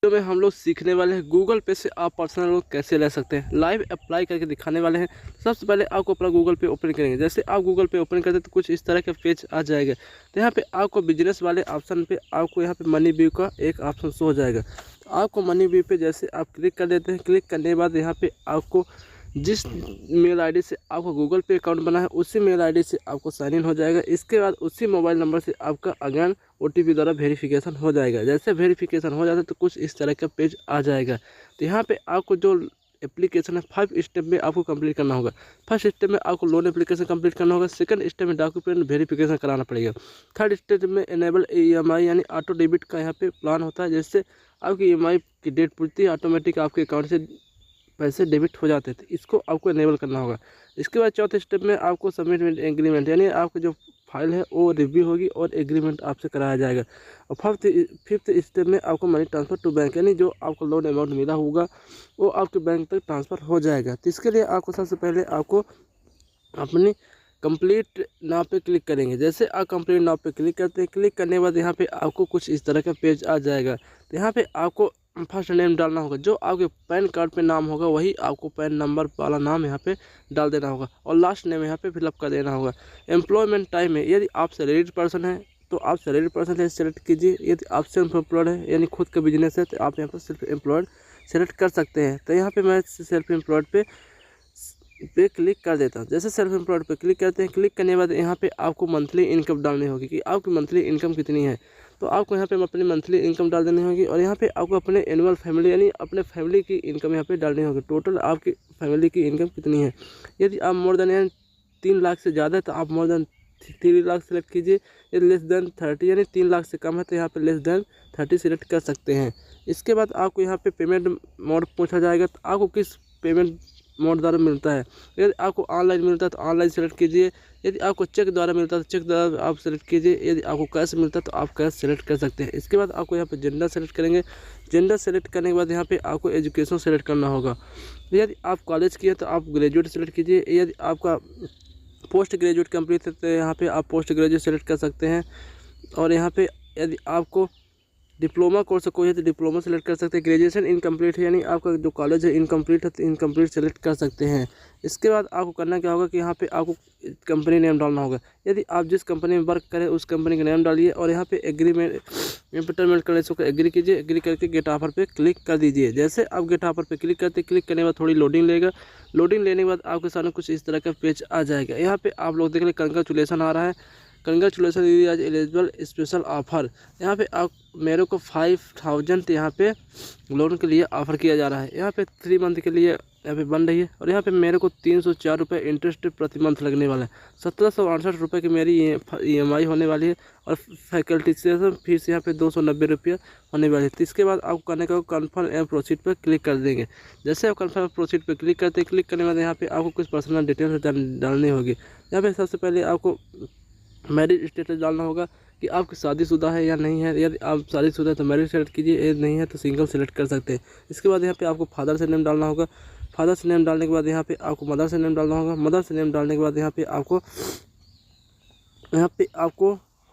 तो में हम लोग सीखने वाले हैं गूगल पे से आप पर्सनल लोन कैसे ले सकते हैं, लाइव अप्लाई करके दिखाने वाले हैं। सबसे पहले आपको अपना गूगल पे ओपन करेंगे। जैसे आप गूगल पे ओपन करते हैं तो कुछ इस तरह का पेज आ जाएगा। तो यहाँ पे आपको बिजनेस वाले ऑप्शन पे आपको यहाँ पे मनी व्यू का एक ऑप्शन शो हो जाएगा। तो आपको मनी व्यू पे जैसे आप क्लिक कर देते हैं, क्लिक करने के बाद यहाँ पे आपको जिस मेल आईडी से आपका गूगल पे अकाउंट बना है उसी मेल आईडी से आपको साइन इन हो जाएगा। इसके बाद उसी मोबाइल नंबर से आपका अगेन ओटीपी द्वारा वेरिफिकेशन हो जाएगा। जैसे वेरिफिकेशन हो जाता है तो कुछ इस तरह का पेज आ जाएगा। तो यहाँ पे आपको जो एप्लीकेशन है 5 स्टेप में आपको कंप्लीट करना होगा। फर्स्ट स्टेप में आपको लोन एप्लीकेशन कंप्लीट करना होगा। सेकंड स्टेप में डॉक्यूमेंट वेरिफिकेशन कराना पड़ेगा। थर्ड स्टेप में इनेबल EMI यानी ऑटो डेबिट का यहाँ पे प्लान होता है, जिससे आपकी EMI की डेट पूछती है ऑटोमेटिक आपके अकाउंट से पैसे डेबिट हो जाते थे। इसको आपको इनेबल करना होगा। इसके बाद चौथे स्टेप में आपको सबमिट एग्रीमेंट यानी आपकी जो फाइल है वो रिव्यू होगी और एग्रीमेंट आपसे कराया जाएगा। और फिफ्थ स्टेप में आपको मनी ट्रांसफ़र टू बैंक यानी जो आपको लोन अमाउंट मिला होगा वो आपके बैंक तक ट्रांसफ़र हो जाएगा। तो इसके लिए आपको सबसे पहले आपको अपनी कंप्लीट नाव पे क्लिक करेंगे। जैसे आप कंप्लीट नाव पे क्लिक करते हैं, क्लिक करने के बाद यहाँ पे आपको कुछ इस तरह का पेज आ जाएगा। तो यहाँ पे आपको फर्स्ट नेम डालना होगा, जो आपके पैन कार्ड पे नाम होगा वही आपको पैन नंबर वाला नाम यहाँ पे डाल देना होगा और लास्ट नेम यहाँ पे फिलअप कर देना होगा। एम्प्लॉयमेंट टाइम में यदि आप सैलरीड पर्सन है तो आप सैलरीड पर्सन है सेलेक्ट कीजिए। यदि आप सेल्फ एम्प्लॉयड है यानी खुद का बिजनेस है तो आप यहाँ पर सेल्फ एम्प्लॉयड सेलेक्ट कर सकते हैं। तो यहाँ पर मैं सेल्फ एम्प्लॉयड पे क्लिक कर देता हूँ। जैसे सेल्फ एम्प्लॉयड पे क्लिक करते हैं, क्लिक करने के बाद यहाँ पे आपको मंथली इनकम डालनी होगी कि आपकी मंथली इनकम कितनी है। तो आपको यहाँ पे अपनी मंथली इनकम डाल देनी होगी और यहाँ पे आपको अपने एनुअल फैमिली यानी अपने फैमिली की इनकम यहाँ पे डालनी होगी। टोटल आपकी फैमिली की इनकम कितनी है। यदि आप मोर देन यानी 3 लाख से ज़्यादा है तो आप मोर देन 3 लाख सेलेक्ट कीजिए। यदि लेस देन 30 यानी 3 लाख से कम है तो यहाँ पे लेस देन 30 सेलेक्ट कर सकते हैं। इसके बाद आपको यहाँ पे पेमेंट मोड पूछा जाएगा, तो आपको किस पेमेंट मोड द्वारा मिलता है। यदि आपको ऑनलाइन मिलता है तो ऑनलाइन सेलेक्ट कीजिए। यदि आपको चेक द्वारा मिलता है तो चेक द्वारा आप सेलेक्ट कीजिए। यदि आपको कैश मिलता है तो आप कैश सेलेक्ट कर सकते हैं। इसके बाद आपको यहाँ पे जेंडर सेलेक्ट करेंगे। जेंडर सेलेक्ट करने के बाद यहाँ पे आपको एजुकेशन सेलेक्ट करना होगा। यदि आप कॉलेज की है तो आप ग्रेजुएट सेलेक्ट कीजिए। यदि आपका पोस्ट ग्रेजुएट कंप्लीट है तो यहाँ पर आप पोस्ट ग्रेजुएट सेलेक्ट कर सकते हैं। और यहाँ पर यदि आपको डिप्लोमा कोर्स कोई है तो डिप्लोमा सेलेक्ट कर सकते हैं। ग्रेजुएशन इनकम्प्लीट है यानी आपका जो कॉलेज है इनकम्प्लीट है तो इनकम्प्लीट सेलेक्ट कर सकते हैं। इसके बाद आपको करना क्या होगा कि यहाँ पे आपको कंपनी नेम डालना होगा। यदि आप जिस कंपनी में वर्क करें उस कंपनी का नेम डालिए और यहाँ पे एग्रीमेंट इम्प्लीमेंट करने से एग्री कीजिए। एग्री करके गेट ऑफर पे क्लिक कर दीजिए। जैसे आप गेट ऑफर पे क्लिक करते क्लिक करने के बाद थोड़ी लोडिंग लेगा। लोडिंग लेने के बाद आपके सामने कुछ इस तरह का पेज आ जाएगा। यहाँ पे आप लोग देख रहे कंग्रेचुलेसन आ रहा है, कंग्रेचुलेसन दीदी आज एलिजिबल स्पेशल ऑफर। यहाँ पे आप मेरे को 5000 यहाँ पे लोन के लिए ऑफ़र किया जा रहा है। यहाँ पे 3 मंथ के लिए यहाँ पे बन रही है और यहाँ पे मेरे को 304 रुपये इंटरेस्ट प्रति मंथ लगने वाला है। 1768 रुपये की मेरी EMI होने वाली है और फैकल्टी से फीस यहाँ पे 290 रुपये होने वाली है। तो इसके बाद आपको करने का कन्फर्म एंड प्रोसीड पर क्लिक कर देंगे। जैसे आप कन्फर्म प्रोसीड पर क्लिक करते हैं, क्लिक करने के बाद यहाँ पे आपको कुछ पर्सनल डिटेल्स डालनी होगी। यहाँ पे सबसे पहले आपको मैरिज स्टेटस डालना होगा कि आपकी शादीशुदा है या नहीं है। यदि आप शादीशुदा है तो मैरिज सेलेक्ट कीजिए, यदि नहीं है तो सिंगल सेलेक्ट कर सकते हैं। इसके बाद यहाँ पे आपको फादर से नेम डालना होगा। फादर से नेम डालने के बाद यहाँ पे आपको मदर से नेम डालना होगा। मदर से नेम डालने के बाद यहाँ पे आपको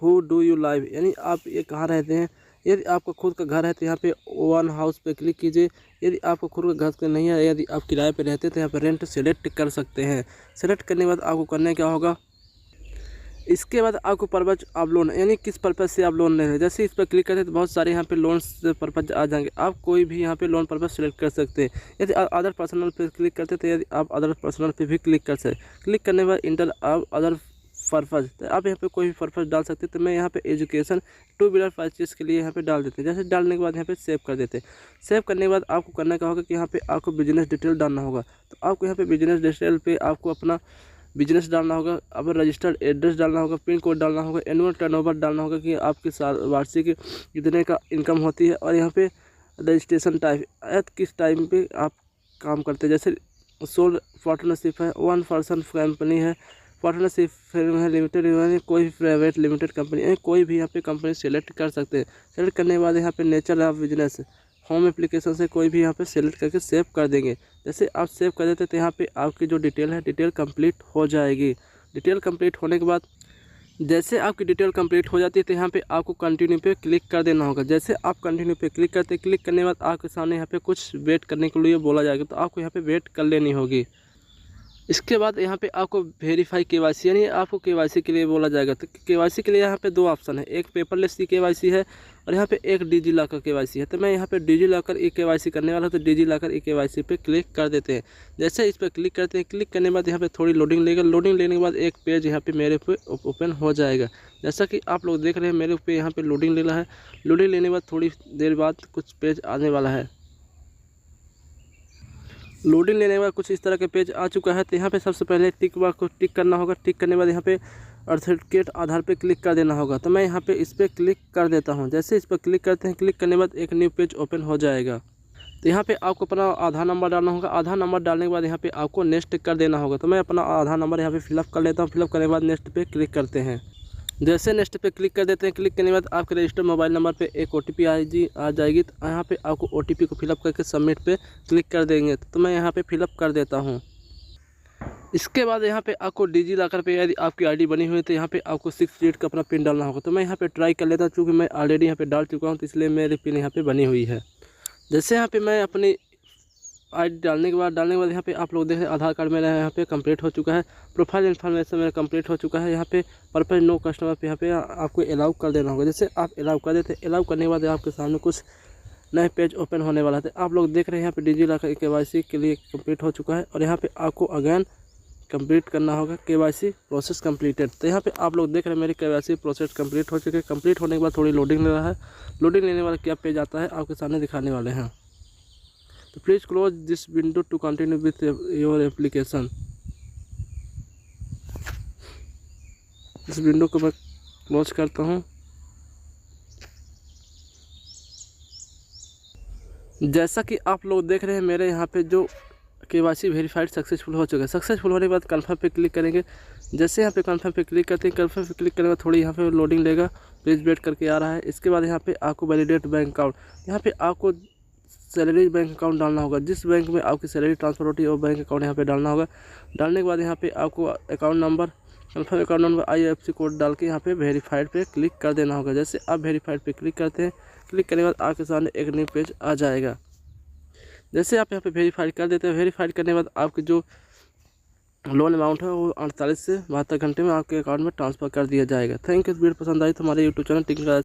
हु डू यू लाइव यानी आप ये कहाँ रहते हैं। यदि आपका खुद का घर है तो यहाँ पे वन हाउस पे क्लिक कीजिए। यदि आपका खुद का घर नहीं है, यदि आप किराए पे रहते हैं तो यहाँ पे रेंट सेलेक्ट कर सकते हैं। सेलेक्ट करने के बाद आपको करना क्या होगा, इसके बाद आपको पर्पज आप लोन यानी किस पर्पज़ से आप लोन ले रहे हैं। जैसे इस पर क्लिक करते हैं तो बहुत सारे यहाँ पे लोन पर्पज आ जाएंगे। आप कोई भी यहाँ पे लोन पर्पज सेलेक्ट कर सकते हैं। यदि आप अदर पर्सनल पे क्लिक करते हैं तो यदि आप अदर पर्सनल पे भी क्लिक कर सकते हैं। क्लिक करने के बाद इंटर आप अदर पर्पज़ तो आप यहाँ पे कोई भी पर्पज़ डाल सकते हैं। तो मैं यहाँ पे एजुकेशन 2 व्हीलर परचेज के लिए यहाँ पे डाल देते हैं। जैसे डालने के बाद यहाँ पे सेव कर देते हैं। सेव करने के बाद आपको करना क्या होगा कि यहाँ पे आपको बिजनेस डिटेल डालना होगा। तो आपको यहाँ पे बिजनेस डिटेल पे आपको अपना बिजनेस डालना होगा, अब रजिस्टर्ड एड्रेस डालना होगा, पिन कोड डालना होगा, एनुअल टर्नओवर डालना होगा कि आपकी वार्षिक कितने का इनकम होती है और यहाँ पे रजिस्ट्रेशन टाइप किस टाइम पे आप काम करते हैं। जैसे सोल पार्टनरशिप है, 1 पर्सन कंपनी है, पार्टनरशिप फिल्म है, लिमिटेड यानी कोई भी प्राइवेट लिमिटेड कंपनी है, कोई भी यहाँ पे कंपनी सेलेक्ट कर सकते हैं। सेलेक्ट करने के बाद यहाँ पे nature of business home application से कोई भी यहाँ पे सेलेक्ट करके सेव कर देंगे। जैसे आप सेव कर देते तो यहाँ पे आपकी जो डिटेल है डिटेल कंप्लीट हो जाएगी। डिटेल कंप्लीट होने के बाद जैसे आपकी डिटेल कंप्लीट हो जाती है तो यहाँ पे आपको कंटिन्यू पे क्लिक कर देना होगा। जैसे आप कंटिन्यू पे क्लिक करते हैं, क्लिक करने के बाद आपके सामने यहाँ पे कुछ वेट करने के लिए बोला जाएगा, तो आपको यहाँ पे वेट कर लेनी होगी। इसके बाद यहाँ पे आपको वेरीफाई केवाईसी यानी आपको केवाईसी के लिए बोला जाएगा। तो केवाईसी के लिए यहाँ पे दो ऑप्शन है, एक पेपरलेस की केवाईसी है और यहाँ पे एक डिजी लॉकर केवाईसी है। तो मैं यहाँ पे डिजी लॉकर ई केवाईसी करने वाला हूँ, तो डिजी लॉकर ई केवाईसी पे क्लिक कर देते हैं। जैसे इस पर क्लिक करते हैं, क्लिक करने के बाद यहाँ पे थोड़ी लोडिंग लेगा, लोडिंग लेने के बाद एक पेज यहाँ पे मेरे पे ओपन हो जाएगा। जैसा कि आप लोग देख रहे हैं मेरे पे यहाँ पे लोडिंग लेना है। लोडिंग लेने के बाद थोड़ी देर बाद कुछ पेज आने वाला है। लोडिंग लेने के बाद कुछ इस तरह के पेज आ चुका है। तो यहाँ पे सबसे पहले टिक मार्क को टिक करना होगा। टिक करने के बाद यहाँ पे ऑथेंटिकेट आधार पे क्लिक कर देना होगा। तो मैं यहाँ पे इस पर क्लिक कर देता हूँ। जैसे इस पर क्लिक करते हैं, क्लिक करने के बाद एक न्यू पेज ओपन हो जाएगा। तो यहाँ पे आपको अपना आधार नंबर डालना होगा। आधार नंबर डालने के बाद यहाँ पे आपको नेक्स्ट कर देना होगा। तो मैं अपना आधार नंबर यहाँ पे फिलअप कर लेता हूँ। फिलअप करने के बाद नेक्स्ट पे क्लिक करते हैं। जैसे नेक्स्ट पे क्लिक कर देते हैं, क्लिक करने के बाद आपके रजिस्टर्ड मोबाइल नंबर पे एक OTP आ जाएगी। तो यहाँ पे आपको OTP को फिलअप करके सबमिट पे क्लिक कर देंगे। तो मैं यहाँ पे फिलअप कर देता हूँ। इसके बाद यहाँ पे आपको डिजी लॉकर पे यदि आपकी ID बनी हुई है तो यहाँ पे आपको 6 डिजिट का अपना पिन डालना होगा। तो मैं यहाँ पे ट्राई कर लेता हूँ, चूँकि मैं ऑलरेडी यहाँ पे डाल चुका हूँ तो इसलिए मेरी पिन यहाँ पे बनी हुई है। जैसे यहाँ पे मैं अपनी ID डालने के बाद यहाँ पे आप लोग देख रहे हैं आधार कार्ड मेरा यहाँ पे कंप्लीट हो चुका है। प्रोफाइल इन्फॉर्मेशन मेरा कंप्लीट हो चुका है। यहाँ पे पर्पज नो कस्टमर पे यहाँ पे आपको अलाउ कर देना होगा। जैसे आप अलाउ कर देते हैं, अलाउ करने के बाद आपके सामने कुछ नए पेज ओपन होने वाला है। आप लोग देख रहे हैं यहाँ पे डिजी लॉकर KYC के लिए कंप्लीट हो चुका है और यहाँ पे आपको अगेन कंप्लीट करना होगा KYC प्रोसेस कंप्लीटेड। तो यहाँ पे आप लोग देख रहे हैं मेरी KYC प्रोसेस कंप्लीट हो चुकी है। कंप्लीट होने के बाद थोड़ी लोडिंग ले रहा है। लोडिंग लेने वाला क्या पेज आता है आपके सामने दिखाने वाले हैं। तो please close this window to continue with your application. इस विंडो को मैं क्लोज करता हूँ। जैसा कि आप लोग देख रहे हैं मेरे यहाँ पे जो KYC वेरीफाइड सक्सेसफुल हो चुका है। सक्सेसफुल होने के बाद कन्फर्म पे क्लिक करेंगे। जैसे यहाँ पे कन्फर्म पे क्लिक करते हैं, कन्फर्म पे क्लिक करने के बाद थोड़ी यहाँ पे लोडिंग लेगा, प्लीज़ वेट करके आ रहा है। इसके बाद यहाँ पे आपको वैलिडेट बैंक अकाउंट, यहाँ पे आपको सैलरी बैंक अकाउंट डालना होगा। जिस बैंक में आपकी सैलरी ट्रांसफर होती है वो बैंक अकाउंट यहाँ पे डालना होगा। डालने के बाद यहाँ पे आपको account number, confirm account number, IFSC code डाल के यहाँ पे वेरीफाइड पे क्लिक कर देना होगा। जैसे आप वेरीफाइड पे क्लिक करते हैं, क्लिक करने के बाद आपके सामने एक न्यू पेज आ जाएगा। जैसे आप यहाँ पे वेरीफाइड कर देते हैं, वेरीफाइड करने के बाद आपकी जो लोन अमाउंट है वो 48 से 72 घंटे में आपके अकाउंट में ट्रांसफ़र कर दिया जाएगा। Thank you. वीडियो पसंद आई तो हमारे YouTube चैनल टिक